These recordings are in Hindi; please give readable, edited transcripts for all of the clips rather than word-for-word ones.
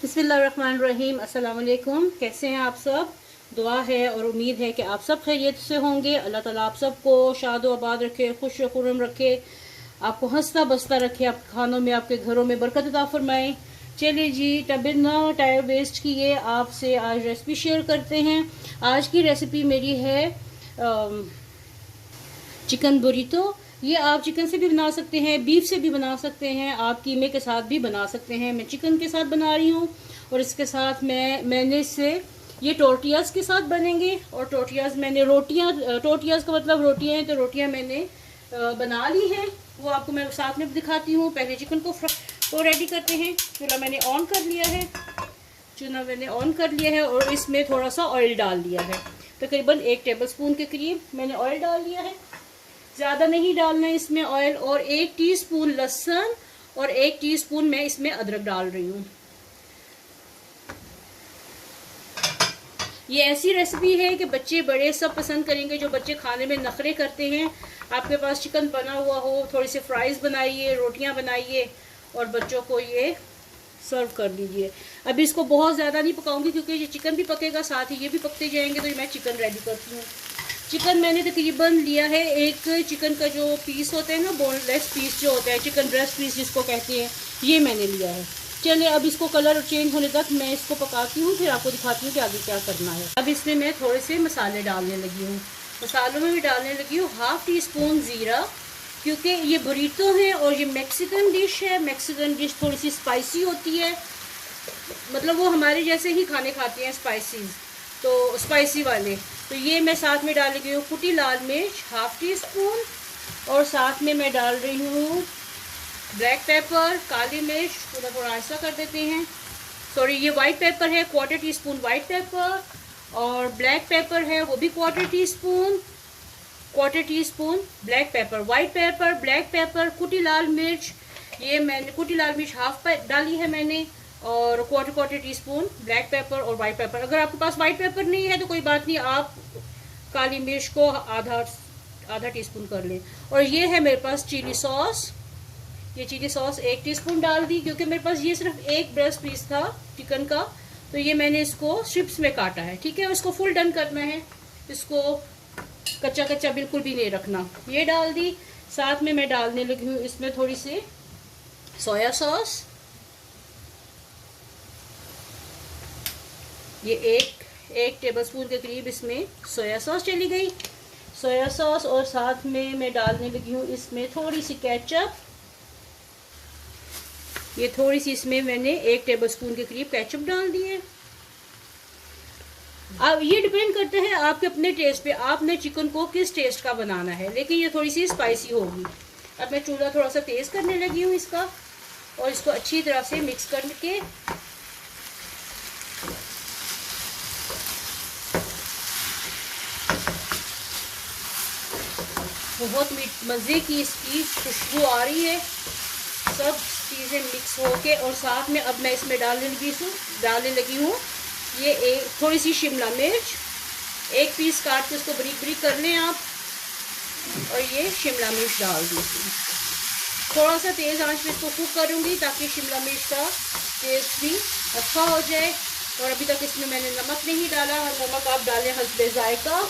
बिस्मिल्लाहिर्रहमानिर्रहीम। अस्सलाम वालेकुम। कैसे हैं आप सब? दुआ है और उम्मीद है कि आप सब खैरियत से होंगे। अल्लाह ताला आप सबको शाद आबाद रखे, खुश खुर्रम रखे, आपको हंसता बसता रखे, आपके खानों में, आपके घरों में बरकत अता फरमाए। चलिए जी, बिना टाइम वेस्ट किए आपसे आज रेसिपी शेयर करते हैं। आज की रेसिपी मेरी है चिकन बुरीतो। ये आप चिकन से भी बना सकते हैं, बीफ से भी बना सकते हैं, आप कीमे के साथ भी बना सकते हैं। मैं चिकन के साथ बना रही हूँ और इसके साथ मैंने से ये टोर्टियाज के साथ बनेंगे। और टोर्टियाज मैंने टोर्टियाज का मतलब रोटियाँ हैं, तो रोटियाँ मैंने बना ली हैं, वो आपको मैं साथ में दिखाती हूँ। पहले चिकन को रेडी करते हैं। चूल्हा मैंने ऑन कर लिया है, और इसमें थोड़ा सा ऑयल डाल दिया है। तकरीबन 1 टेबल स्पून के करीब मैंने ऑयल डाल दिया है, ज़्यादा नहीं डालना है इसमें ऑयल। और 1 टीस्पून लहसुन और 1 टीस्पून मैं इसमें अदरक डाल रही हूँ। ये ऐसी रेसिपी है कि बच्चे बड़े सब पसंद करेंगे। जो बच्चे खाने में नखरे करते हैं, आपके पास चिकन बना हुआ हो, थोड़ी सी फ्राइज़ बनाइए, रोटियां बनाइए और बच्चों को ये सर्व कर दीजिए। अभी इसको बहुत ज़्यादा नहीं पकाऊंगी क्योंकि ये चिकन भी पकेगा, साथ ही ये भी पकते जाएंगे। तो मैं चिकन रेडी करती हूँ। चिकन मैंने तकरीबन लिया है, एक चिकन का जो पीस होता है ना, बोनलेस पीस जो होता है, चिकन ब्रेस्ट पीस जिसको कहते हैं, ये मैंने लिया है। चलिए अब इसको कलर चेंज होने तक मैं इसको पकाती हूँ, फिर आपको दिखाती हूँ कि आगे क्या करना है। अब इसमें मैं थोड़े से मसाले डालने लगी हूँ। मसालों में भी डालने लगी हूँ 1/2 टीस्पून ज़ीरा, क्योंकि ये बुरीतो है और ये मैक्सिकन डिश है। मैक्सिकन डिश थोड़ी सी स्पाइसी होती है, मतलब वो हमारे जैसे ही खाने खाते हैं स्पाइसीज, तो स्पाइसी वाले। तो ये मैं साथ में डाल रही हूँ कुटी लाल मिर्च 1/2 टीस्पून, और साथ में मैं डाल रही हूँ ब्लैक पेपर, काली मिर्च, थोड़ा ऐसा कर देते हैं। सॉरी, ये वाइट पेपर है, 1/4 टीस्पून वाइट पेपर, और ब्लैक पेपर है वो भी 1/4 teaspoon black pepper. White paper, black pepper, कुटी लाल मिर्च, ये मैंने कुटी लाल मिर्च 1/2 डाली है मैंने, और 1/4 टीस्पून ब्लैक पेपर और वाइट पेपर। अगर आपके पास वाइट पेपर नहीं है तो कोई बात नहीं, आप काली मिर्च को आधा टीस्पून कर लें। और ये है मेरे पास चिली सॉस। ये चिली सॉस 1 टीस्पून डाल दी, क्योंकि मेरे पास ये सिर्फ एक ब्रेस्ट पीस था चिकन का, तो ये मैंने इसको स्ट्रिप्स में काटा है। ठीक है, इसको फुल डन करना है, इसको कच्चा कच्चा बिल्कुल भी नहीं रखना। ये डाल दी। साथ में मैं डालने लगी हूँ इसमें थोड़ी सी सोया सॉस। ये एक टेबलस्पून के करीब इसमें सोया सॉस चली गई। सोया सॉस, और साथ में मैं डालने लगी हूँ इसमें थोड़ी सी केचप। ये थोड़ी सी इसमें मैंने 1 टेबलस्पून के करीब केचप डाल दी है। अब ये डिपेंड करता है आपके अपने टेस्ट पे, आपने चिकन को किस टेस्ट का बनाना है, लेकिन ये थोड़ी सी स्पाइसी होगी। अब मैं चूल्हा थोड़ा सा तेज करने लगी हूँ इसका, और इसको अच्छी तरह से मिक्स करके बहुत मज़े की इसकी खुशबू आ रही है, सब चीज़ें मिक्स होके। और साथ में अब मैं इसमें डालने लगी हूँ ये थोड़ी सी शिमला मिर्च, 1 पीस काट के उसको बारीक बारीक कर लें आप, और ये शिमला मिर्च डाल दी। थोड़ा सा तेज़ आंच पे इसको कुक करूँगी ताकि शिमला मिर्च का टेस्ट भी अच्छा हो जाए। और अभी तक इसमें मैंने नमक नहीं डाला, नमक आप डालें हस्बे जायका।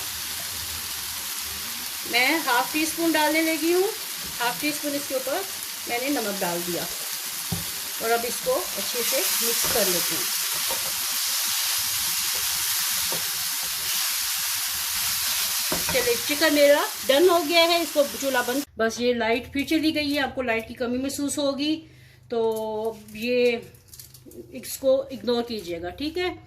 मैं 1/2 टीस्पून डालने लगी हूँ, 1/2 टीस्पून इसके ऊपर मैंने नमक डाल दिया, और अब इसको अच्छे से मिक्स कर लेती हूँ। चलिए, चिकन मेरा डन हो गया है, इसको चूल्हा बंद। बस ये लाइट फिर चली गई है, आपको लाइट की कमी महसूस होगी, तो ये इसको इग्नोर कीजिएगा। ठीक है,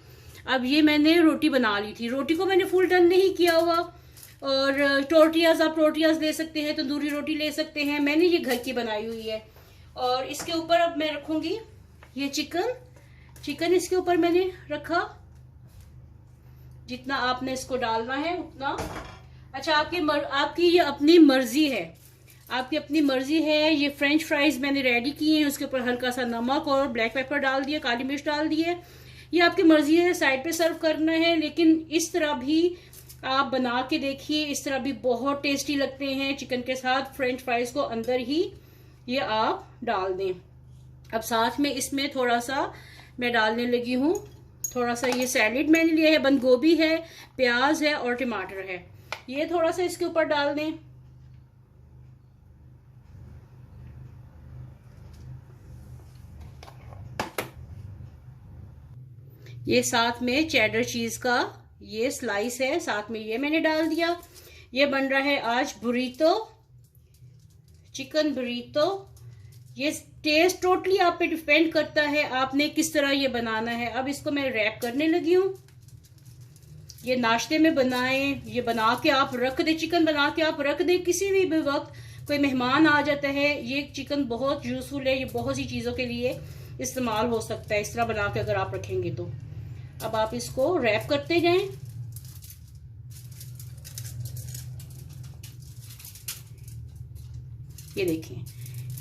अब ये मैंने रोटी बना ली थी, रोटी को मैंने फुल डन नहीं किया हुआ। और टोर्टियाज, आप टोर्टियाज ले सकते हैं, तंदूरी रोटी ले सकते हैं, मैंने ये घर की बनाई हुई है। और इसके ऊपर अब मैं रखूंगी ये चिकन इसके ऊपर मैंने रखा, जितना आपने इसको डालना है उतना। अच्छा, आपकी ये अपनी मर्जी है, आपकी अपनी मर्जी है। ये फ्रेंच फ्राइज मैंने रेडी किए हैं, उसके ऊपर हल्का सा नमक और ब्लैक पेपर डाल दिया, काली मिर्च डाल दी है। ये आपकी मर्जी है, साइड पे सर्व करना है, लेकिन इस तरह भी आप बना के देखिए, इस तरह भी बहुत टेस्टी लगते हैं। चिकन के साथ फ्रेंच फ्राइज को अंदर ही ये आप डाल दें। अब साथ में इसमें थोड़ा सा मैं डालने लगी हूँ थोड़ा सा, ये सैलेड मैंने लिया है, बंद गोभी है, प्याज है और टमाटर है, ये थोड़ा सा इसके ऊपर डाल दें। ये साथ में चेडर चीज का ये स्लाइस है, साथ में ये मैंने डाल दिया। ये बन रहा है आज बुरीतो, चिकन बुरीतो। ये टेस्ट टोटली आप पे डिपेंड करता है आपने किस तरह ये बनाना है। अब इसको मैं रैप करने लगी हूँ। ये नाश्ते में बनाएं, ये बना के आप रख दे, चिकन बना के आप रख दे, किसी भी वक्त कोई मेहमान आ जाता है, ये चिकन बहुत यूजफुल है, ये बहुत सी चीजों के लिए इस्तेमाल हो सकता है इस तरह बना के अगर आप रखेंगे तो। अब आप इसको रैप करते जाएं। ये देखें,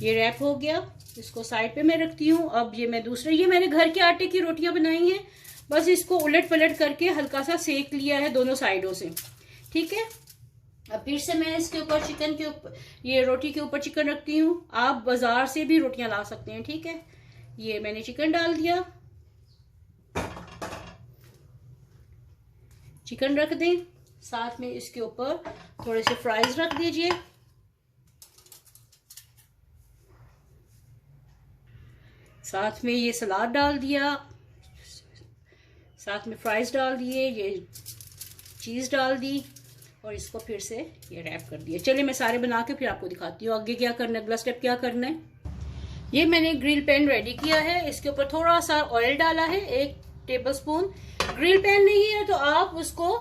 ये रैप हो गया, इसको साइड पे मैं रखती हूँ। अब ये मैं दूसरे, ये मैंने घर के आटे की रोटियां बनाई हैं, बस इसको उलट पलट करके हल्का सा सेक लिया है दोनों साइडों से, ठीक है। अब फिर से मैं इसके ऊपर चिकन के ऊपर, ये रोटी के ऊपर चिकन रखती हूँ। आप बाजार से भी रोटियां ला सकते हैं, ठीक है। ये मैंने चिकन डाल दिया, चिकन रख दें, साथ में इसके ऊपर थोड़े से फ्राइज रख दीजिए। साथ में ये सलाद डाल दिया, साथ में फ्राइज डाल दिए, ये चीज डाल दी और इसको फिर से ये रैप कर दिया। चलिए मैं सारे बना के फिर आपको दिखाती हूँ आगे क्या करना है, अगला स्टेप क्या करना है। ये मैंने ग्रिल पैन रेडी किया है, इसके ऊपर थोड़ा सा ऑयल डाला है, 1 टेबलस्पून। ग्रिल पैन नहीं है तो आप उसको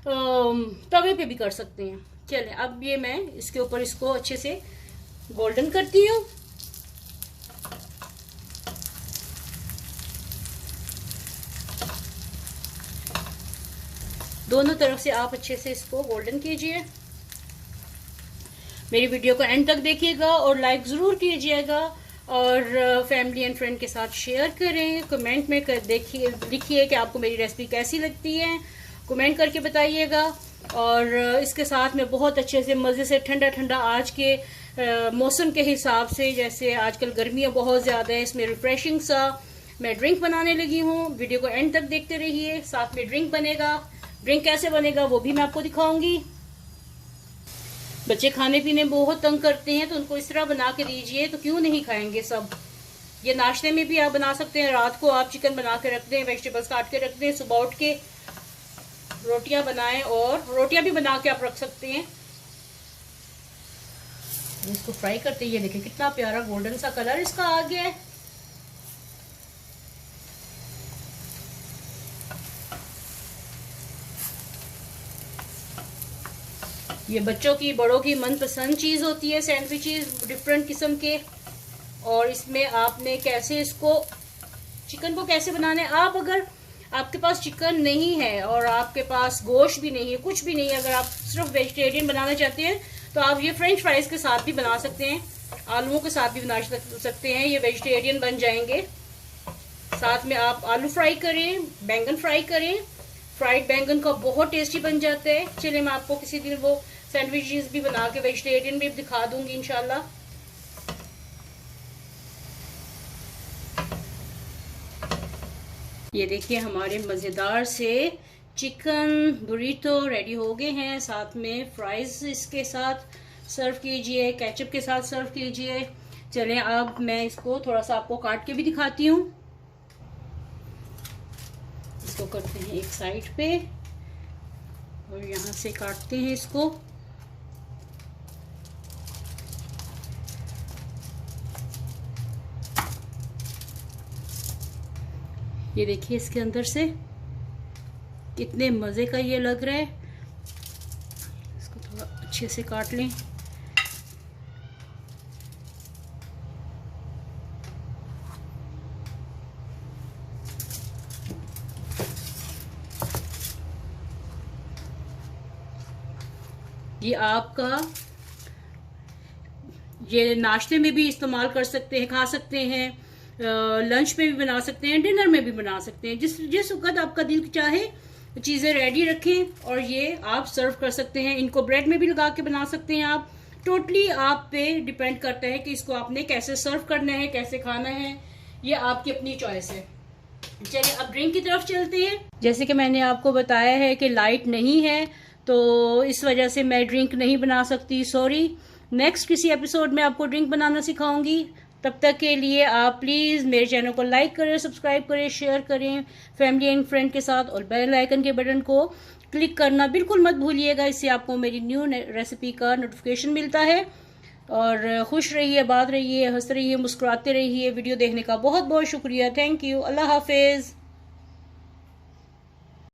तवे पे भी कर सकते हैं। चलिए अब ये मैं इसके ऊपर इसको अच्छे से गोल्डन करती हूँ। दोनों तरफ से आप अच्छे से इसको गोल्डन कीजिए। मेरी वीडियो को एंड तक देखिएगा और लाइक जरूर कीजिएगा और फैमिली एंड फ्रेंड के साथ शेयर करें। कमेंट में देखिए, लिखिए कि आपको मेरी रेसिपी कैसी लगती है, कमेंट करके बताइएगा। और इसके साथ में बहुत अच्छे से मज़े से ठंडा ठंडा आज के मौसम के हिसाब से, जैसे आजकल गर्मियाँ बहुत ज़्यादा है, इसमें रिफ्रेशिंग सा मैं ड्रिंक बनाने लगी हूँ। वीडियो को एंड तक देखते रहिए, साथ में ड्रिंक बनेगा। ड्रिंक कैसे बनेगा वो भी मैं आपको दिखाऊंगी। बच्चे खाने पीने बहुत तंग करते हैं तो उनको इस तरह बना के दीजिए तो क्यों नहीं खाएंगे सब। ये नाश्ते में भी आप बना सकते हैं, रात को आप चिकन बना के रख दें, वेजिटेबल्स काट के रख दें, सुबह उठ के रोटियां बनाएं और रोटियां भी बना के आप रख सकते हैं। इसको फ्राई करते ये देखिए कितना प्यारा गोल्डन सा कलर इसका आ गया है। ये बच्चों की बड़ों की मनपसंद चीज होती है, सैंडविचेस डिफरेंट किस्म के। और इसमें आपने कैसे इसको चिकन को कैसे बनाना है, आप अगर आपके पास चिकन नहीं है और आपके पास गोश्त भी नहीं है, कुछ भी नहीं है, अगर आप सिर्फ वेजिटेरियन बनाना चाहते हैं तो आप ये फ्रेंच फ्राइज के साथ भी बना सकते हैं, आलूओं के साथ भी बना सकते हैं, ये वेजिटेरियन बन जाएंगे। साथ में आप आलू फ्राई करें, बैंगन फ्राई करें, फ्राइड बैंगन का बहुत टेस्टी बन जाता है। चलिए मैं आपको किसी दिन वो सैंडविचेस भी बना के वेजिटेरियन भी दिखा दूंगी इंशाल्लाह। ये देखिए हमारे मज़ेदार से चिकन बुरीतो रेडी हो गए हैं। साथ में फ्राइज इसके साथ सर्व कीजिए, केचप के साथ सर्व कीजिए। चलें अब मैं इसको थोड़ा सा आपको काट के भी दिखाती हूँ। इसको करते हैं एक साइड पे और यहाँ से काटते हैं इसको। ये देखिए इसके अंदर से कितने मज़े का ये लग रहा है। इसको थोड़ा अच्छे से काट लें। ये आपका ये नाश्ते में भी इस्तेमाल कर सकते हैं, खा सकते हैं, लंच में भी बना सकते हैं, डिनर में भी बना सकते हैं। जिस वक्त आपका दिल चाहे चीज़ें रेडी रखें और ये आप सर्व कर सकते हैं। इनको ब्रेड में भी लगा के बना सकते हैं आप। टोटली आप पे डिपेंड करता है कि इसको आपने कैसे सर्व करना है, कैसे खाना है, ये आपकी अपनी चॉइस है। चलिए अब ड्रिंक की तरफ चलते हैं। जैसे कि मैंने आपको बताया है कि लाइट नहीं है, तो इस वजह से मैं ड्रिंक नहीं बना सकती, सॉरी। नेक्स्ट किसी एपिसोड में आपको ड्रिंक बनाना सिखाऊंगी। तब तक के लिए आप प्लीज़ मेरे चैनल को लाइक करें, सब्सक्राइब करें, शेयर करें फैमिली एंड फ्रेंड के साथ, और बेल आइकन के बटन को क्लिक करना बिल्कुल मत भूलिएगा। इससे आपको मेरी न्यू रेसिपी का नोटिफिकेशन मिलता है। और खुश रहिए, बात रहिए, हंस रहिए, मुस्कुराते रहिए। वीडियो देखने का बहुत बहुत शुक्रिया। Thank you. अल्लाह हाफिज़।